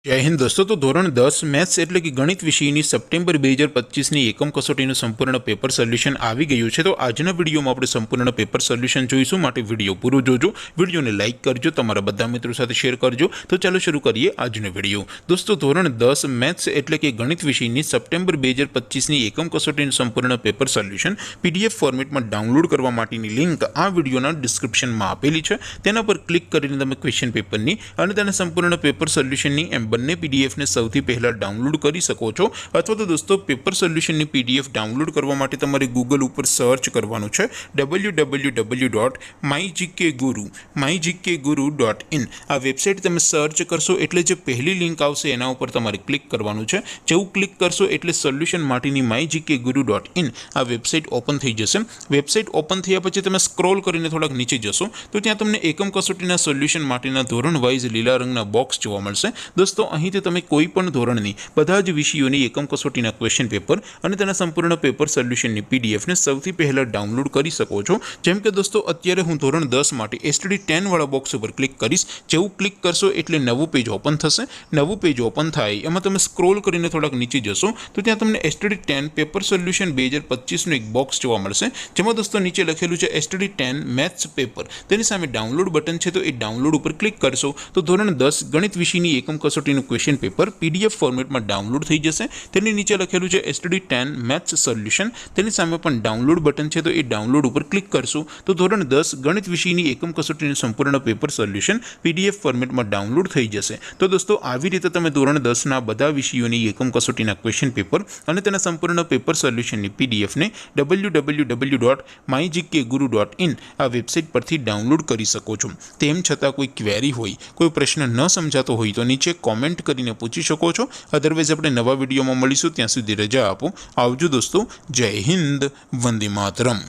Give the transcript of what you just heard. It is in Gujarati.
जय हिंद दोस्तों। तो धोरण 10 मैथ्स એટલે કે ગણિત વિષયની સપ્ટેમ્બર 2025ની એકમ કસોટીનું સંપૂર્ણ પેપર સોલ્યુશન આવી ગયું છે। તો આજના વિડીયોમાં આપણે સંપૂર્ણ પેપર સોલ્યુશન જોઈશું, માટે વિડીયો પૂરો જોજો, વિડીયોને લાઇક કરજો, તમારા બધા મિત્રો સાથે શેર કરજો। તો ચાલો શરૂ કરીએ આજનો વિડીયો। દોસ્તો ધોરણ 10 મેથ્સ એટલે કે ગણિત વિષયની સપ્ટેમ્બર 2025ની એકમ કસોટીનું સંપૂર્ણ પેપર સોલ્યુશન પીડીએફ ફોર્મેટમાં ડાઉનલોડ કરવા માટેની લિંક આ વિડીયોના ડિસ્ક્રિપ્શનમાં આપેલી છે। તેના પર ક્લિક કરીને તમે ક્વેશ્ચન પેપરની અને તેના સંપૂર્ણ પેપર સોલ્યુશનની બંને પીડીએફ ને સૌથી પહેલા ડાઉનલોડ કરી શકો છો। અથવા તો દોસ્તો પેપર સોલ્યુશનની પીડીએફ ડાઉનલોડ કરવા માટે તમારે ગૂગલ ઉપર સર્ચ કરવાનું છે www.mygkguru.in। આ વેબસાઇટ તમે સર્ચ કરશો એટલે જે પહેલી લિંક આવશે એના ઉપર તમારે ક્લિક કરવાનું છે। જેવું ક્લિક કરશો એટલે સોલ્યુશન માટેની mygkguru.in આ વેબસાઇટ ઓપન થઈ જશે। વેબસાઇટ ઓપન થયા પછી તમે સ્ક્રોલ કરીને થોડાક નીચે જશો તો ત્યાં તમને એકમ કસોટીના સોલ્યુશન માટેના ધોરણ વાઇઝ લીલા રંગના બોક્સ જોવા મળશે। દોસ્તો અહીંથી તમે કોઈ પણ ધોરણની બધા જ વિષયોની એકમ કસોટીના ક્વેશ્ચન પેપર અને તેના સંપૂર્ણ પેપર સોલ્યુશનની પીડીએફને સૌથી પહેલાં ડાઉનલોડ કરી શકો છો। જેમ કે દોસ્તો અત્યારે હું ધોરણ 10 માટે STD 10 વાળા બોક્સ ઉપર ક્લિક કરીશ। જેવું ક્લિક કરશો એટલે નવું પેજ ઓપન થશે। નવું પેજ ઓપન થાય એમાં તમે સ્ક્રોલ કરીને થોડાક નીચે જશો તો ત્યાં તમને STD 10 પેપર સોલ્યુશન 2025નું એક બોક્સ જોવા મળશે, જેમાં દોસ્તો નીચે લખેલું છે STD 10 મેથ્સ પેપર। તેની સામે ડાઉનલોડ બટન છે, તો એ ડાઉનલોડ ઉપર ક્લિક કરશો તો ધોરણ 10 ગણિત વિષયની એકમ કસોટીનું ક્વેશ્ચન પેપર પીડીએફ ફોર્મેટમાં ડાઉનલોડ થઈ જશે। તેની નીચે લખેલું છે STD 10 મેથ્સ સોલ્યુશન, તેની સામે પણ ડાઉનલોડ બટન છે, તો એ ડાઉનલોડ ઉપર ક્લિક કરશો તો ધોરણ 10 ગણિત વિષયની એકમ કસોટીનું સંપૂર્ણ પેપર સોલ્યુશન પીડીએફ ફોર્મેટમાં ડાઉનલોડ થઈ જશે। તો દોસ્તો આવી રીતે તમે ધોરણ 10ના બધા વિષયોની એકમ કસોટીના ક્વેશ્ચન પેપર અને તેના સંપૂર્ણ પેપર સોલ્યુશનની પીડીએફને www.mygkguru.in આ વેબસાઇટ પરથી ડાઉનલોડ કરી શકો છો। તેમ છતાં કોઈ ક્વેરી હોય, કોઈ પ્રશ્ન ન સમજાતો હોય તો નીચે કોમેન્ટ કરીને પૂછી શકો છો। અધરવાઇઝ આપણે નવા વિડીયોમાં મળીશું, ત્યાં સુધી રજા આપો। આવજો દોસ્તો, જય હિન્દ, વંદે માતરમ।